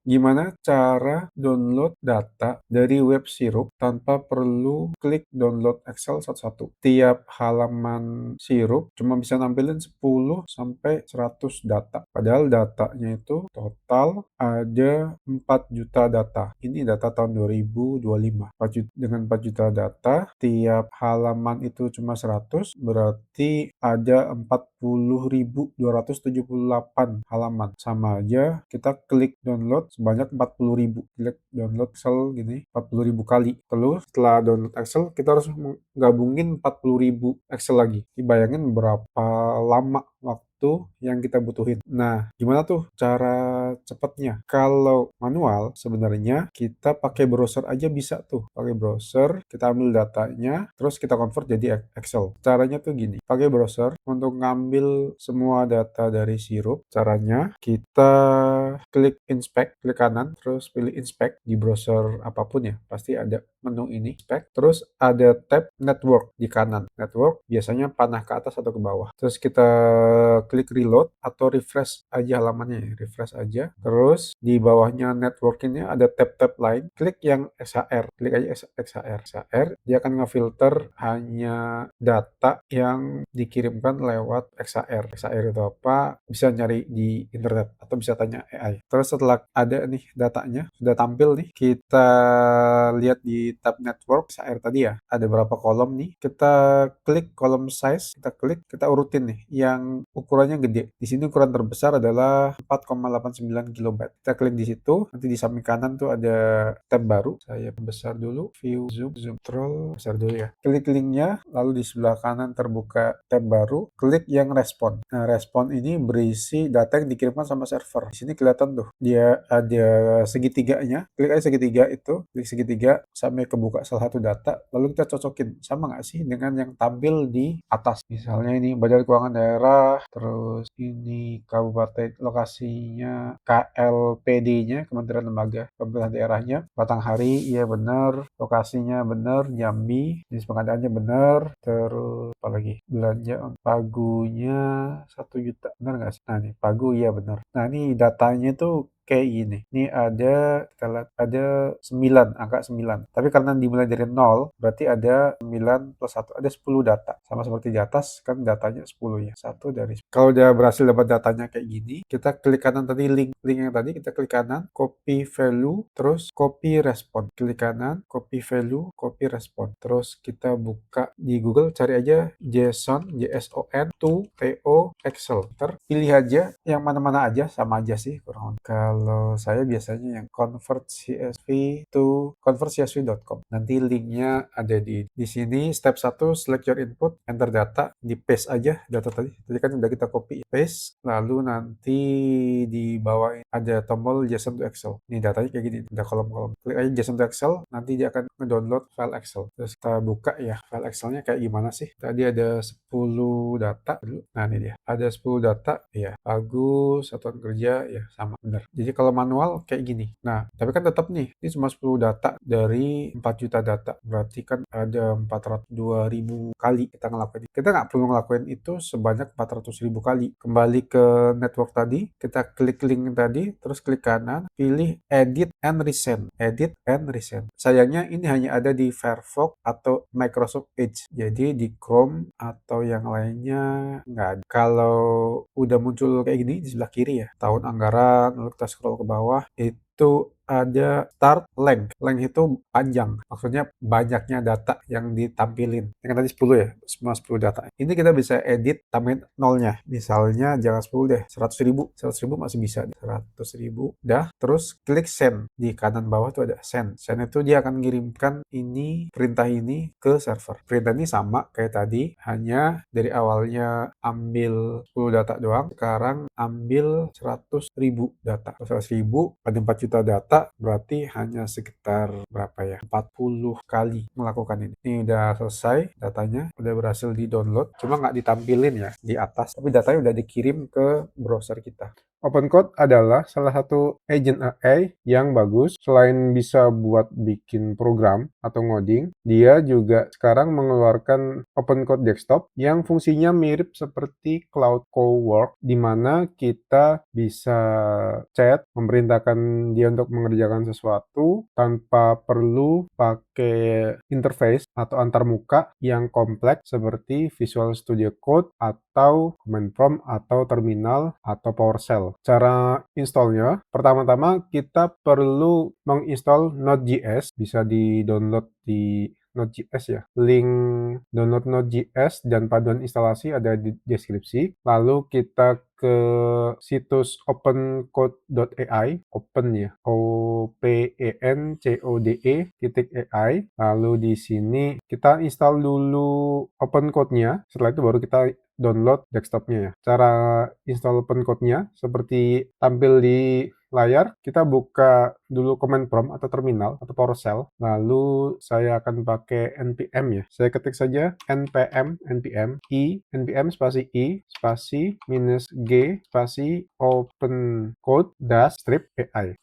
Gimana cara download data dari web Sirup tanpa perlu klik download Excel satu-satu. Tiap halaman Sirup cuma bisa nampilin 10 sampai 100 data. Padahal datanya itu total ada 4 juta data. Ini data tahun 2025. Dengan 4 juta data, tiap halaman itu cuma 100, berarti ada 40.278 halaman. Sama aja kita klik download sebanyak 40.000. Klik download Excel gini 40.000 kali. Terus setelah download Excel kita harus gabungin 40.000 Excel lagi. Dibayangin berapa lama waktu yang kita butuhin. Nah, gimana tuh cara cepatnya? Kalau manual sebenarnya kita pakai browser aja bisa tuh. Pakai browser, kita ambil datanya, terus kita convert jadi Excel. Caranya tuh gini. Pakai browser untuk ngambil semua data dari Sirup. Caranya kita klik inspect, klik kanan, terus pilih inspect di browser apapun ya. Pasti ada menu ini, inspect. Terus ada tab network di kanan. Network biasanya panah ke atas atau ke bawah. Terus kita klik reload atau refresh aja halamannya ya. Refresh aja. Terus di bawahnya network ini ada tab-tab lain. Klik yang XHR. Klik aja XHR. XHR dia akan ngefilter hanya data yang dikirimkan lewat XHR. XHR itu apa? Bisa nyari di internet atau bisa tanya AI. Terus setelah ada nih datanya, sudah tampil nih, kita lihat di tab network XHR tadi ya, ada berapa kolom nih. Kita klik kolom size, kita klik, kita urutin nih yang ukurannya gede. Di sini ukuran terbesar adalah 4,89 kilobyte. Kita klik di situ, nanti di samping kanan tuh ada tab baru. Saya besar dulu, view, zoom control, besar dulu ya. Klik linknya, lalu di sebelah kanan terbuka tab baru, klik yang respon. Nah, respon ini berisi data yang dikirimkan sama server. Di sini kelihatan tuh, dia ada segitiganya. Klik aja segitiga itu, klik segitiga sampai kebuka salah satu data, lalu kita cocokin sama nggak sih dengan yang tampil di atas. Misalnya ini Badan Keuangan Daerah, terus ini kabupaten lokasinya KLPD-nya, Kementerian Lembaga Pemerintahan Daerahnya, Batanghari, iya benar, lokasinya benar, Jambi, jenis pengadaannya benar, terus apalagi belanja pagunya 1 juta, benar nggak sih? Nah, nih pagu iya benar. Nah, ini datanya tuh kayak gini. Ini ada, kita lihat, ada 9, angka 9. Tapi karena dimulai dari 0, berarti ada 9 plus 1, ada 10 data. Sama seperti di atas, kan datanya 10 ya. 1 dari 10. Kalau udah berhasil dapat datanya kayak gini, kita klik kanan tadi, link yang tadi, kita klik kanan, copy value, terus copy respon. Klik kanan, copy value, copy respon. Terus kita buka di Google, cari aja JSON, JSON, to Excel. Pilih aja yang mana-mana aja, sama aja sih kurang lebih. Kalau saya biasanya yang convert.csv.com. Nanti linknya ada di sini. Step 1, select your input, enter data, di paste aja data tadi. Tadi kan udah kita copy, paste, lalu nanti di bawah ada tombol JSON to Excel. Ini datanya kayak gini, ada kolom-kolom. Klik aja JSON to Excel, nanti dia akan ngedownload file Excel. Terus kita buka ya, file Excelnya kayak gimana sih. Tadi ada 10 data dulu. Nah, ini dia. Ada 10 data, ya bagus, satuan kerja, ya sama, bener. Jadi kalau manual kayak gini. Nah, tapi kan tetap nih, ini cuma 10 data dari 4 juta data. Berarti kan ada 402.000 kali kita ngelakuin. Kita nggak perlu ngelakuin itu sebanyak 400.000 kali. Kembali ke network tadi, kita klik link tadi, terus klik kanan, pilih edit and resend. Edit and resend. Sayangnya ini hanya ada di Firefox atau Microsoft Edge. Jadi di Chrome atau yang lainnya nggak ada. Kalau udah muncul kayak gini di sebelah kiri ya, tahun anggaran, lalu kita scroll ke bawah, itu ada start length. Length itu panjang. Maksudnya banyaknya data yang ditampilin. Yang tadi 10 ya, semua 10 data. Ini kita bisa edit tambahin nolnya. Misalnya jangan 10 deh, 100.000. 100.000 masih bisa. 100.000. Dah, terus klik send. Di kanan bawah tuh ada send. Send itu dia akan ngirimkan ini, perintah ini ke server. Perintah ini sama kayak tadi, hanya dari awalnya ambil 10 data doang, sekarang ambil 100.000 data. 100.000 ada 4 juta data, berarti hanya sekitar berapa ya, 40 kali melakukan ini. Ini udah selesai datanya, udah berhasil di download, cuma nggak ditampilin ya di atas, tapi datanya udah dikirim ke browser kita. OpenCode adalah salah satu agent AI yang bagus. Selain bisa buat bikin program atau ngoding, dia juga sekarang mengeluarkan OpenCode Desktop yang fungsinya mirip seperti Cloud Cowork, di mana kita bisa chat, memerintahkan dia untuk mengerjakan sesuatu tanpa perlu pakai interface atau antarmuka yang kompleks seperti Visual Studio Code atau Command Prompt atau Terminal atau PowerShell. Cara installnya, pertama-tama kita perlu menginstall Node.js, bisa di-download di Node.js ya. Link download Node.js dan paduan instalasi ada di deskripsi. Lalu kita ke situs opencode.ai, open ya, opencode.ai. Lalu di sini kita install dulu OpenCode-nya. Setelah itu baru kita download desktopnya ya. Cara install OpenCode-nya seperti tampil di layar, kita buka dulu command prompt atau terminal atau PowerShell. Lalu saya akan pakai npm ya. Saya ketik saja npm spasi minus g spasi open code dash strip ai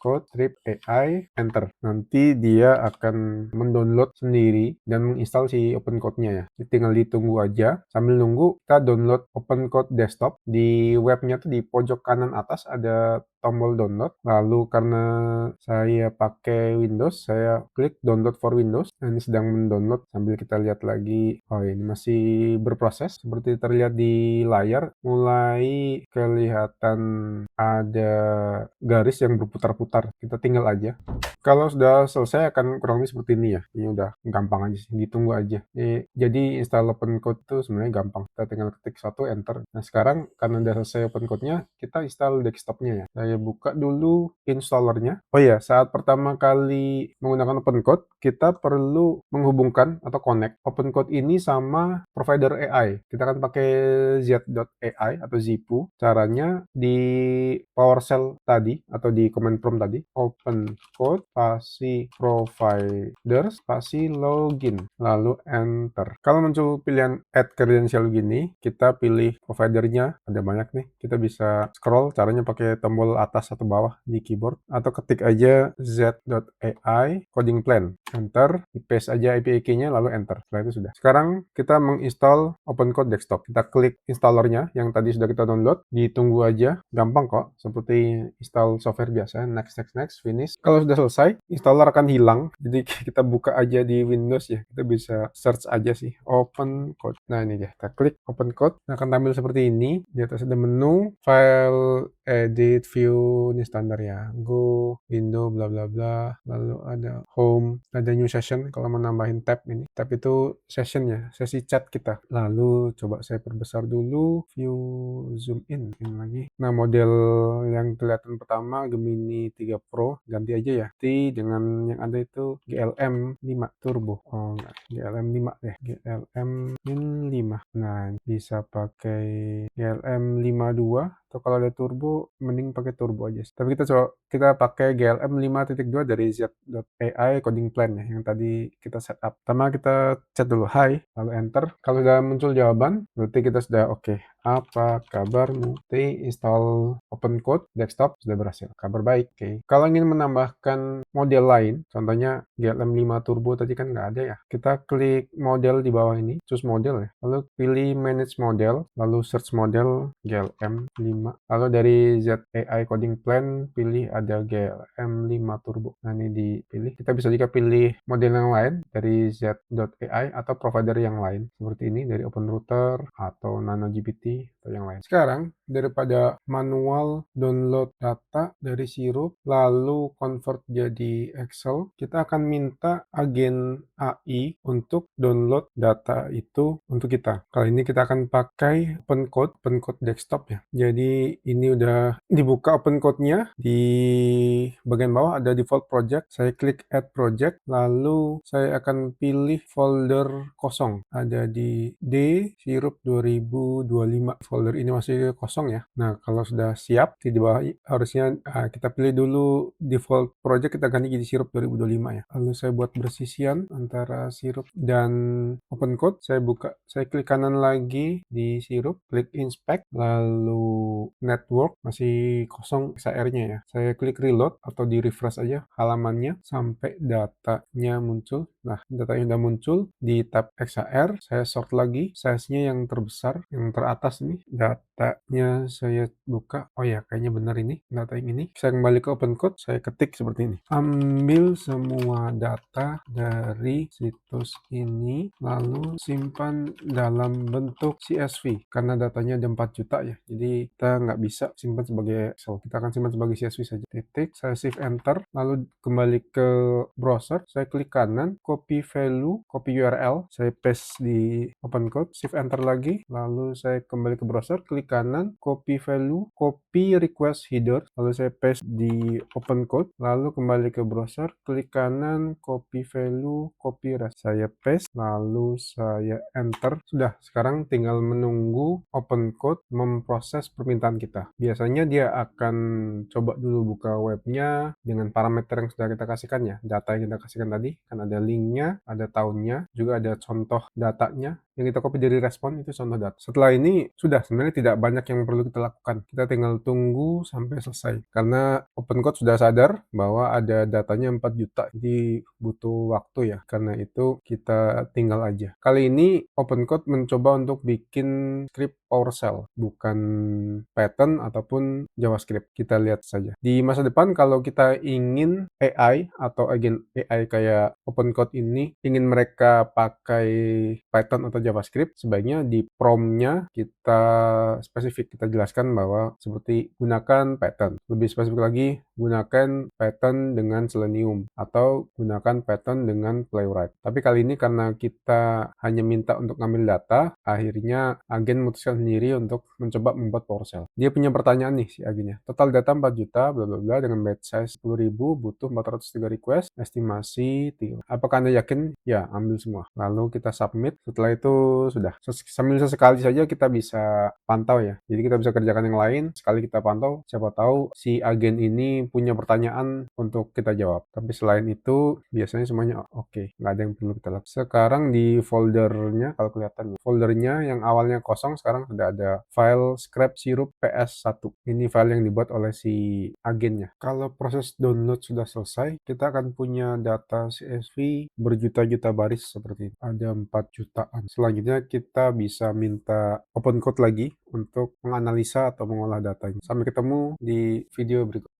enter. Nanti dia akan mendownload sendiri dan menginstal si open code-nya ya. Tinggal ditunggu aja. Sambil nunggu kita download open code desktop. Di webnya tuh di pojok kanan atas ada tombol download. Lalu karena saya pakai Windows, saya klik download for Windows. Ini sedang mendownload. Sambil kita lihat lagi. Oh, ini masih berproses. Seperti terlihat di layar, mulai kelihatan ada garis yang berputar-putar. Kita tinggal aja. Kalau sudah selesai akan kurang lebih seperti ini ya. Ini udah gampang aja sih, ditunggu aja. Jadi install OpenCode itu sebenarnya gampang. Kita tinggal ketik satu, enter. Nah sekarang karena udah selesai OpenCode-nya, kita install desktopnya ya. Saya buka dulu installernya. Oh iya, saat pertama kali menggunakan OpenCode, kita perlu menghubungkan atau connect OpenCode ini sama provider AI. Kita akan pakai z.ai atau Zipu. Caranya di PowerShell tadi atau di command prompt tadi, OpenCode spasi provider spasi login, lalu enter. Kalau muncul pilihan add credential gini, kita pilih providernya, ada banyak nih. Kita bisa scroll, caranya pakai tombol atas atau bawah di keyboard, atau ketik aja z.ai coding plan, enter, di paste aja API key-nya lalu enter. Setelah itu sudah. Sekarang kita menginstall OpenCode Desktop. Kita klik installernya yang tadi sudah kita download, ditunggu aja, gampang kok, seperti install software biasa, next, finish. Kalau sudah selesai, installer akan hilang. Jadi kita buka aja di Windows ya. Kita bisa search aja sih, OpenCode. Nah ini dia, kita klik OpenCode. Nah, akan tampil seperti ini. Di atas ada menu, file, edit, view, ini standar ya. Go, window, bla bla bla. Lalu ada home, ada new session kalau mau nambahin tab ini. Tab itu session ya, sesi chat kita. Lalu coba saya perbesar dulu, view, zoom in lagi. Nah, model yang kelihatan pertama Gemini 3 Pro, ganti aja ya. Nanti dengan yang ada itu GLM 5 Turbo. Oh enggak, GLM 5 deh. GLM Min 5. Nah, bisa pakai GLM 52 atau kalau ada turbo mending pakai turbo aja. Tapi kita pakai GLM 5.2 dari z.ai coding plan ya yang tadi kita setup. Pertama kita chat dulu hi, lalu enter. Kalau sudah muncul jawaban, berarti kita sudah oke. Apa kabarmu? Nanti install OpenCode Desktop sudah berhasil. Kabar baik. Oke. Kalau ingin menambahkan model lain, contohnya GLM 5 Turbo tadi kan nggak ada ya. Kita klik model di bawah ini, choose model ya. Lalu pilih manage model, lalu search model GLM 5. Lalu dari z.ai coding plan, pilih ada GLM 5 Turbo. Nah ini dipilih. Kita bisa juga pilih model yang lain dari z.ai atau provider yang lain. Seperti ini dari OpenRouter atau NanoGPT atau yang lain. Sekarang daripada manual download data dari Sirup lalu convert jadi Excel, kita akan minta agen AI untuk download data itu untuk kita. Kali ini kita akan pakai OpenCode Desktop ya. Jadi ini udah dibuka OpenCode-nya. Di bagian bawah ada default project. Saya klik add project, lalu saya akan pilih folder kosong. Ada di D Sirup 2025 2025. Folder ini masih kosong ya. Nah, kalau sudah siap, di bawah harusnya kita pilih dulu default project, kita ganti jadi sirup 2025 ya. Lalu saya buat bersisian antara sirup dan OpenCode. Saya klik kanan lagi di sirup, klik inspect, lalu network, masih kosong XR-nya ya. Saya klik reload atau di refresh aja halamannya sampai datanya muncul. Nah, datanya udah muncul di tab XR, saya sort lagi, size-nya yang terbesar, yang teratas nih, datanya saya buka. Oh ya, kayaknya benar ini, data yang ini. Saya kembali ke OpenCode, saya ketik seperti ini. Ambil semua data dari situs ini, lalu simpan dalam bentuk CSV. Karena datanya ada 4 juta ya, jadi kita nggak bisa simpan sebagai Excel. Kita akan simpan sebagai CSV saja. Titik, saya shift enter, lalu kembali ke browser, saya klik kanan, copy value, copy URL, saya paste di OpenCode, shift enter lagi, lalu saya kembali ke browser, klik kanan, copy value, copy request header, lalu saya paste di OpenCode, lalu kembali ke browser, klik kanan, copy value, copy rest, saya paste, lalu saya enter. Sudah, sekarang tinggal menunggu OpenCode memproses permintaan kita. Biasanya dia akan coba dulu buka webnya dengan parameter yang sudah kita kasihkan ya, data yang kita kasihkan tadi, kan ada linknya, ada tahunnya, juga ada contoh datanya, yang kita copy dari respon itu contoh data. Setelah ini sudah, sebenarnya tidak banyak yang perlu kita lakukan. Kita tinggal tunggu sampai selesai. Karena OpenCode sudah sadar bahwa ada datanya 4 juta, jadi butuh waktu ya. Karena itu kita tinggal aja. Kali ini OpenCode mencoba untuk bikin script PowerShell, bukan Python ataupun JavaScript. Kita lihat saja. Di masa depan kalau kita ingin AI atau agen AI kayak OpenCode ini, ingin mereka pakai Python atau JavaScript, sebaiknya di prompt-nya kita spesifik, kita jelaskan bahwa seperti gunakan Python. Lebih spesifik lagi, gunakan Python dengan Selenium atau gunakan Python dengan Playwright. Tapi kali ini karena kita hanya minta untuk ngambil data, akhirnya agen memutuskan sendiri untuk mencoba membuat PowerShell. Dia punya pertanyaan nih si agennya. Total data 4 juta, bla bla bla, dengan batch size 10.000, butuh 403 request, estimasi 3. Apakah Anda yakin? Ya, ambil semua. Lalu kita submit. Setelah itu sudah. Sambil sesekali saja kita bisa pantau ya. Jadi kita bisa kerjakan yang lain, sekali kita pantau, siapa tahu si agen ini punya pertanyaan untuk kita jawab. Tapi selain itu, biasanya semuanya oke. Nggak ada yang perlu kita lakukan. Sekarang di foldernya, kalau kelihatan, foldernya yang awalnya kosong, sekarang sudah ada file scrap sirup PS1. Ini file yang dibuat oleh si agennya. Kalau proses download sudah selesai, kita akan punya data CSV berjuta-juta baris seperti ini. Ada 4 jutaan. Selanjutnya kita bisa minta OpenCode lagi untuk menganalisa atau mengolah datanya. Sampai ketemu di video berikutnya.